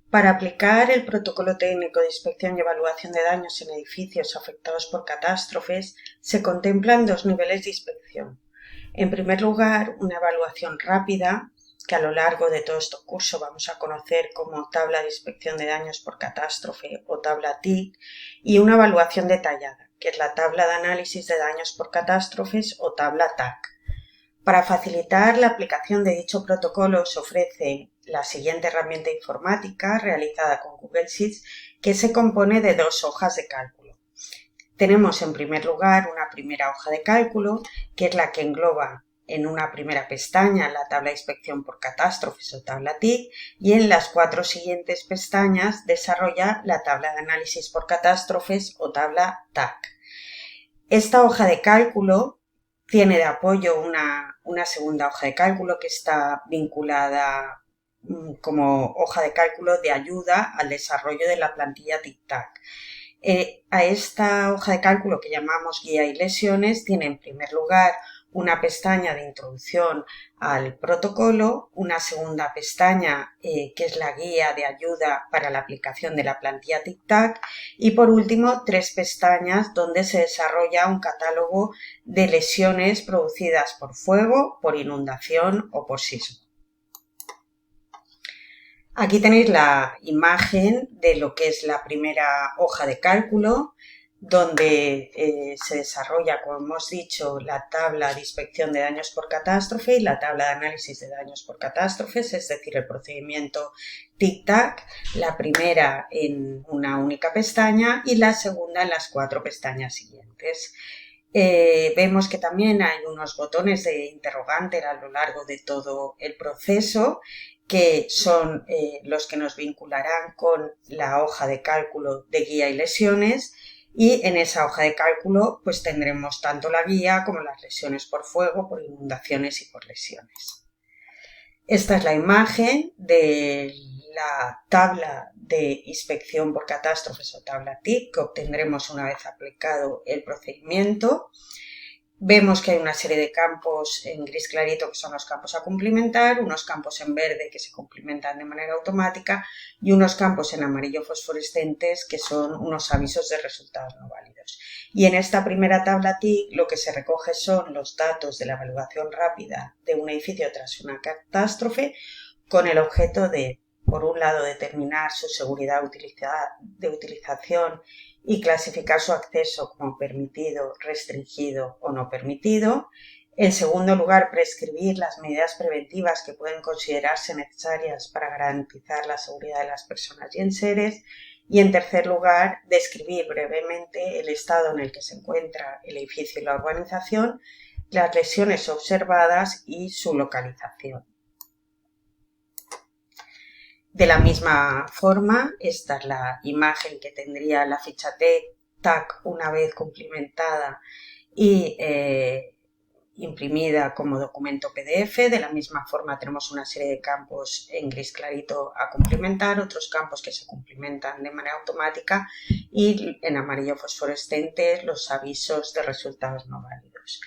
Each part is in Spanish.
Para aplicar el protocolo técnico de inspección y evaluación de daños en edificios afectados por catástrofes, se contemplan dos niveles de inspección. En primer lugar, una evaluación rápida, que a lo largo de todo este curso vamos a conocer como tabla de inspección de daños por catástrofe o tabla TIC, y una evaluación detallada, que es la tabla de análisis de daños por catástrofes o tabla TAC. Para facilitar la aplicación de dicho protocolo se ofrece la siguiente herramienta informática realizada con Google Sheets, que se compone de dos hojas de cálculo. Tenemos en primer lugar una primera hoja de cálculo, que es la que engloba en una primera pestaña la tabla de inspección por catástrofes o tabla TIC, y en las 4 siguientes pestañas desarrolla la tabla de análisis por catástrofes o tabla TAC. Esta hoja de cálculo tiene de apoyo una segunda hoja de cálculo que está vinculada como hoja de cálculo de ayuda al desarrollo de la plantilla TIC-TAC. A esta hoja de cálculo que llamamos guía y lesiones tiene en primer lugar una pestaña de introducción al protocolo, una segunda pestaña que es la guía de ayuda para la aplicación de la plantilla TIC-TAC y por último 3 pestañas donde se desarrolla un catálogo de lesiones producidas por fuego, por inundación o por sismo. Aquí tenéis la imagen de lo que es la primera hoja de cálculo, donde se desarrolla, como hemos dicho, la tabla de inspección de daños por catástrofe y la tabla de análisis de daños por catástrofes, es decir, el procedimiento TIC-TAC, la primera en una única pestaña y la segunda en las 4 pestañas siguientes. Vemos que también hay unos botones de interrogante a lo largo de todo el proceso, que son los que nos vincularán con la hoja de cálculo de guía y lesiones, y en esa hoja de cálculo pues tendremos tanto la guía como las lesiones por fuego, por inundaciones y por lesiones. Esta es la imagen de la tabla de inspección por catástrofes o tabla TIC que obtendremos una vez aplicado el procedimiento. Vemos que hay una serie de campos en gris clarito que son los campos a cumplimentar, unos campos en verde que se cumplimentan de manera automática y unos campos en amarillo fosforescentes que son unos avisos de resultados no válidos. Y en esta primera tabla TIC lo que se recoge son los datos de la evaluación rápida de un edificio tras una catástrofe con el objeto de, por un lado, determinar su seguridad de utilización y clasificar su acceso como permitido, restringido o no permitido. En segundo lugar, prescribir las medidas preventivas que pueden considerarse necesarias para garantizar la seguridad de las personas y enseres. Y en tercer lugar, describir brevemente el estado en el que se encuentra el edificio y la urbanización, las lesiones observadas y su localización. De la misma forma, esta es la imagen que tendría la ficha TAC una vez cumplimentada y imprimida como documento PDF. De la misma forma tenemos una serie de campos en gris clarito a cumplimentar, otros campos que se cumplimentan de manera automática y en amarillo fosforescente los avisos de resultados no válidos.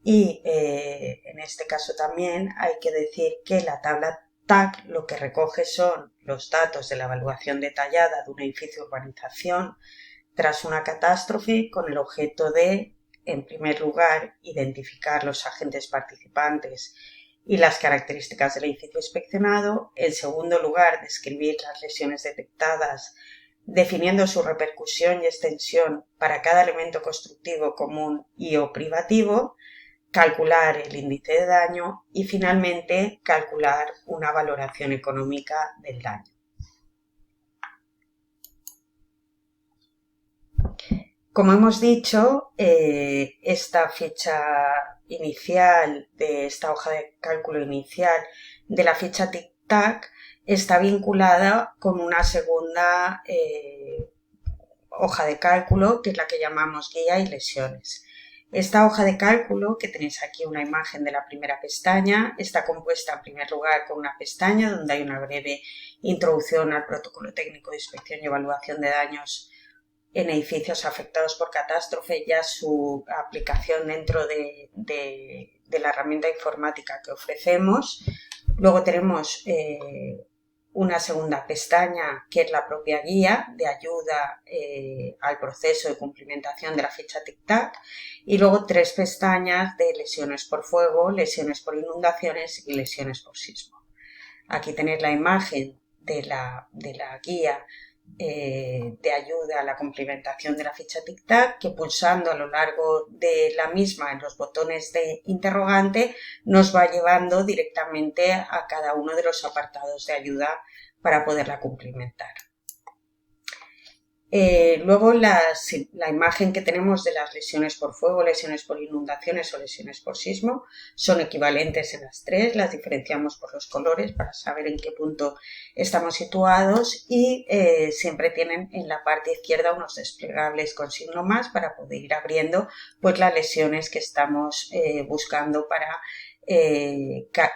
Y en este caso también hay que decir que la tabla TAC lo que recoge son los datos de la evaluación detallada de un edificio o urbanización tras una catástrofe con el objeto de, en primer lugar, identificar los agentes participantes y las características del edificio inspeccionado. En segundo lugar, describir las lesiones detectadas, definiendo su repercusión y extensión para cada elemento constructivo común y o privativo, calcular el índice de daño y finalmente calcular una valoración económica del daño. Como hemos dicho, esta ficha inicial de esta hoja de cálculo inicial de la ficha TIC-TAC está vinculada con una segunda hoja de cálculo que es la que llamamos guía y lesiones. Esta hoja de cálculo, que tenéis aquí una imagen de la primera pestaña, está compuesta en primer lugar con una pestaña donde hay una breve introducción al protocolo técnico de inspección y evaluación de daños en edificios afectados por catástrofe, ya su aplicación dentro de la herramienta informática que ofrecemos. Luego tenemos una segunda pestaña que es la propia guía de ayuda al proceso de cumplimentación de la ficha TIC-TAC y luego 3 pestañas de lesiones por fuego, lesiones por inundaciones y lesiones por sismo. Aquí tenéis la imagen de la guía de ayuda a la cumplimentación de la ficha TIC-TAC, que pulsando a lo largo de la misma en los botones de interrogante nos va llevando directamente a cada uno de los apartados de ayuda para poderla cumplimentar. Luego la imagen que tenemos de las lesiones por fuego, lesiones por inundaciones o lesiones por sismo son equivalentes en las 3, las diferenciamos por los colores para saber en qué punto estamos situados y siempre tienen en la parte izquierda unos desplegables con signo más para poder ir abriendo pues las lesiones que estamos buscando para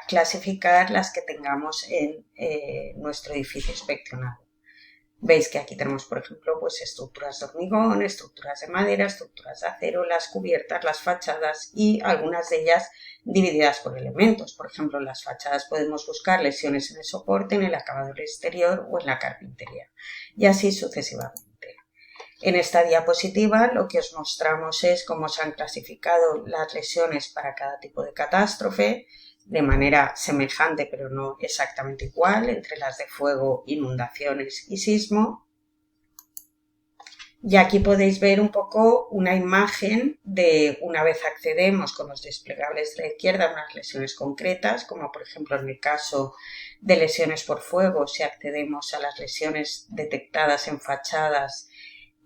clasificar las que tengamos en nuestro edificio inspeccionado. Veis que aquí tenemos, por ejemplo, pues estructuras de hormigón, estructuras de madera, estructuras de acero, las cubiertas, las fachadas y algunas de ellas divididas por elementos. Por ejemplo, en las fachadas podemos buscar lesiones en el soporte, en el acabado exterior o en la carpintería y así sucesivamente. En esta diapositiva lo que os mostramos es cómo se han clasificado las lesiones para cada tipo de catástrofe, de manera semejante pero no exactamente igual entre las de fuego, inundaciones y sismo. Y aquí podéis ver un poco una imagen de una vez accedemos con los desplegables de la izquierda a unas lesiones concretas, como por ejemplo en el caso de lesiones por fuego, si accedemos a las lesiones detectadas en fachadas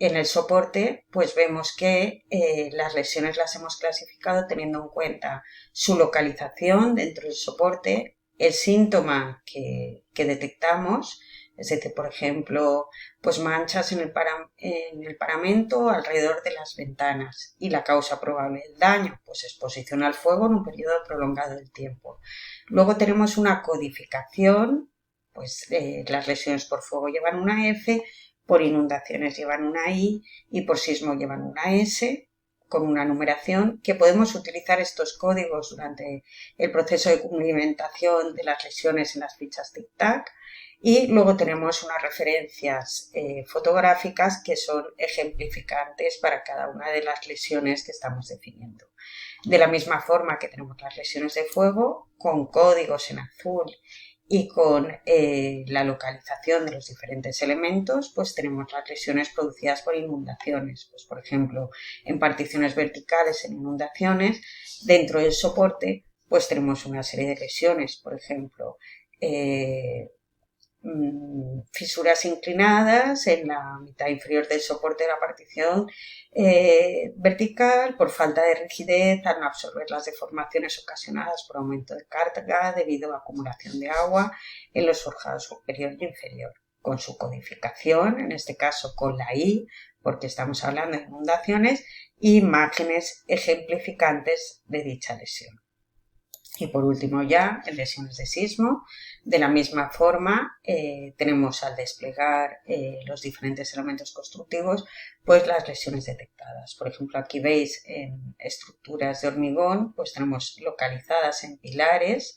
en el soporte, pues vemos que las lesiones las hemos clasificado teniendo en cuenta su localización dentro del soporte, el síntoma que detectamos, es decir, por ejemplo, pues manchas en el paramento alrededor de las ventanas y la causa probable del daño, pues exposición al fuego en un periodo prolongado del tiempo. Luego tenemos una codificación, pues las lesiones por fuego llevan una F, por inundaciones llevan una I y por sismo llevan una S, con una numeración que podemos utilizar estos códigos durante el proceso de cumplimentación de las lesiones en las fichas TIC-TAC y luego tenemos unas referencias fotográficas que son ejemplificantes para cada una de las lesiones que estamos definiendo. De la misma forma que tenemos las lesiones de fuego con códigos en azul y con la localización de los diferentes elementos, pues tenemos las lesiones producidas por inundaciones. Pues, por ejemplo, en particiones verticales en inundaciones, dentro del soporte, pues tenemos una serie de lesiones, por ejemplo, fisuras inclinadas en la mitad inferior del soporte de la partición vertical por falta de rigidez al no absorber las deformaciones ocasionadas por aumento de carga debido a acumulación de agua en los forjados superior y inferior, con su codificación, en este caso con la I, porque estamos hablando de inundaciones, y imágenes ejemplificantes de dicha lesión. Y por último ya, en lesiones de sismo, de la misma forma tenemos al desplegar los diferentes elementos constructivos, pues las lesiones detectadas. Por ejemplo, aquí veis en estructuras de hormigón, pues tenemos localizadas en pilares,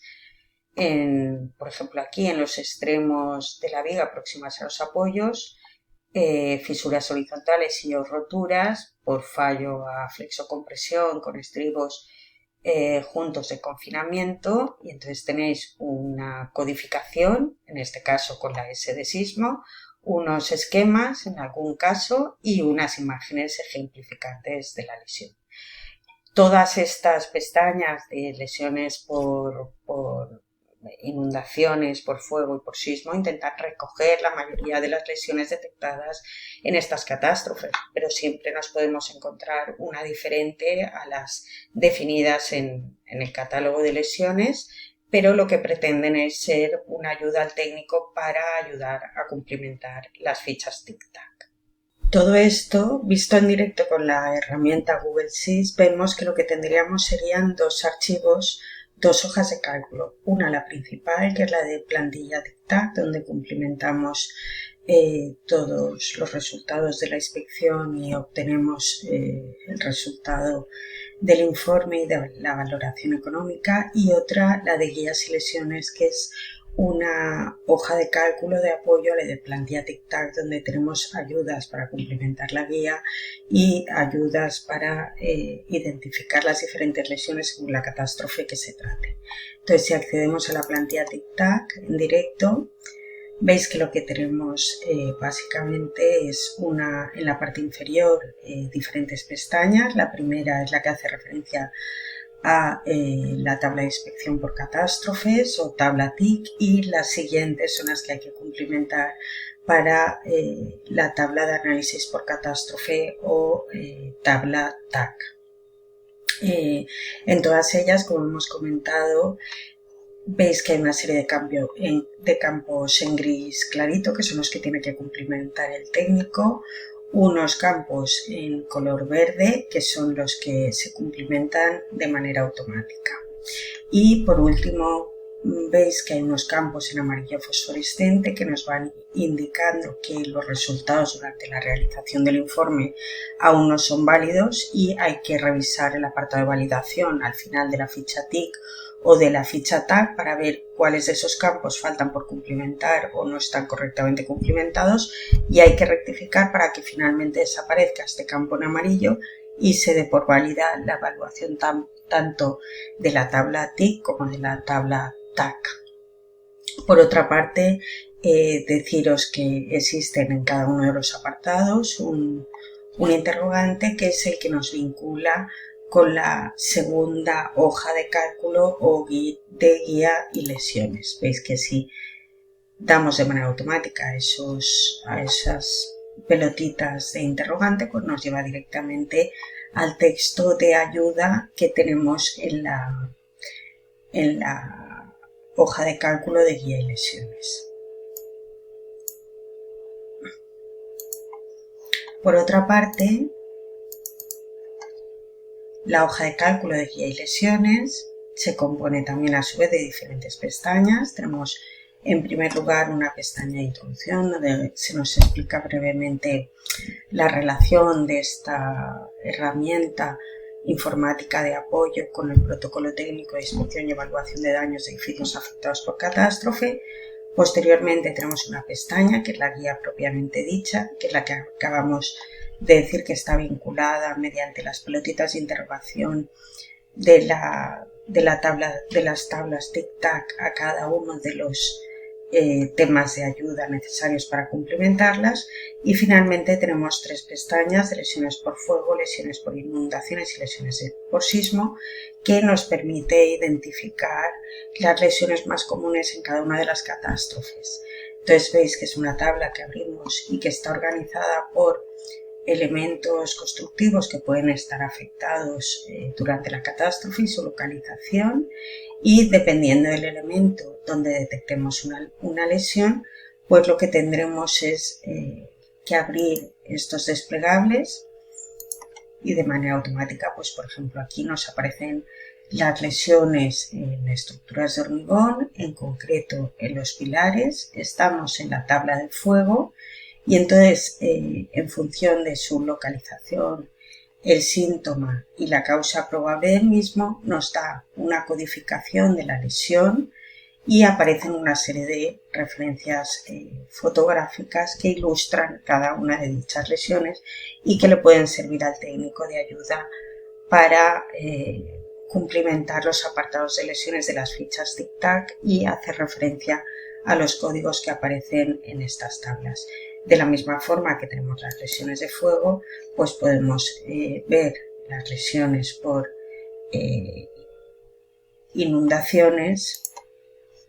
por ejemplo aquí en los extremos de la viga próximas a los apoyos, fisuras horizontales y o roturas por fallo a flexocompresión con estribos juntos de confinamiento y entonces tenéis una codificación, en este caso con la S de sismo, unos esquemas en algún caso y unas imágenes ejemplificantes de la lesión. Todas estas pestañas de lesiones por inundaciones, por fuego y por sismo intentan recoger la mayoría de las lesiones detectadas en estas catástrofes, pero siempre nos podemos encontrar una diferente a las definidas en el catálogo de lesiones, pero lo que pretenden es ser una ayuda al técnico para ayudar a cumplimentar las fichas TIC-TAC. Todo esto, visto en directo con la herramienta Google Sheets, vemos que lo que tendríamos serían dos archivos, dos hojas de cálculo. Una, la principal, que es la de plantilla TIC-TAC, donde cumplimentamos todos los resultados de la inspección y obtenemos el resultado del informe y de la valoración económica. Y otra, la de guías y lesiones, que es una hoja de cálculo de apoyo a la de plantilla Tic-Tac, donde tenemos ayudas para complementar la guía y ayudas para identificar las diferentes lesiones según la catástrofe que se trate. Entonces, si accedemos a la plantilla Tic-Tac en directo, veis que lo que tenemos básicamente es en la parte inferior diferentes pestañas. La primera es la que hace referencia a la tabla de inspección por catástrofes o tabla TIC, y las siguientes son las que hay que cumplimentar para la tabla de análisis por catástrofe o tabla TAC. En todas ellas, como hemos comentado, veis que hay una serie de campos en gris clarito, que son los que tiene que cumplimentar el técnico, unos campos en color verde, que son los que se cumplimentan de manera automática. Y por último, veis que hay unos campos en amarillo fosforescente que nos van indicando que los resultados durante la realización del informe aún no son válidos y hay que revisar el apartado de validación al final de la ficha TIC o de la ficha TAC para ver cuáles de esos campos faltan por cumplimentar o no están correctamente cumplimentados, y hay que rectificar para que finalmente desaparezca este campo en amarillo y se dé por válida la evaluación tanto de la tabla TIC como de la tabla TAC. Por otra parte, deciros que existen en cada uno de los apartados un interrogante que es el que nos vincula con la segunda hoja de cálculo o de guía y lesiones. Veis que si damos de manera automática a esas pelotitas de interrogante, pues nos lleva directamente al texto de ayuda que tenemos en la hoja de cálculo de guía y lesiones. Por otra parte, la hoja de cálculo de guía y lesiones se compone también a su vez de diferentes pestañas. Tenemos en primer lugar una pestaña de introducción donde se nos explica brevemente la relación de esta herramienta informática de apoyo con el protocolo técnico de inspección y evaluación de daños de edificios afectados por catástrofe. Posteriormente tenemos una pestaña que es la guía propiamente dicha, que es la que acabamos de decir que está vinculada mediante las pelotitas de interrogación de las tablas Tic-Tac a cada uno de los temas de ayuda necesarios para cumplimentarlas. Y finalmente tenemos tres pestañas de lesiones por fuego, lesiones por inundaciones y lesiones por sismo, que nos permite identificar las lesiones más comunes en cada una de las catástrofes. Entonces veis que es una tabla que abrimos y que está organizada por elementos constructivos que pueden estar afectados durante la catástrofe y su localización, y dependiendo del elemento donde detectemos una lesión, pues lo que tendremos es que abrir estos desplegables y de manera automática, pues por ejemplo aquí nos aparecen las lesiones en estructuras de hormigón, en concreto en los pilares. Estamos en la tabla del fuego y entonces en función de su localización, el síntoma y la causa probable del mismo nos da una codificación de la lesión y aparecen una serie de referencias fotográficas que ilustran cada una de dichas lesiones y que le pueden servir al técnico de ayuda para cumplimentar los apartados de lesiones de las fichas Tic-Tac y hacer referencia a los códigos que aparecen en estas tablas. De la misma forma que tenemos las lesiones de fuego, pues podemos ver las lesiones por inundaciones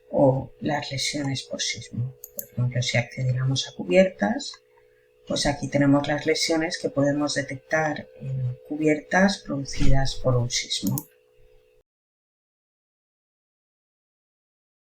o las lesiones por sismo. Por ejemplo, si accediéramos a cubiertas, pues aquí tenemos las lesiones que podemos detectar en cubiertas producidas por un sismo.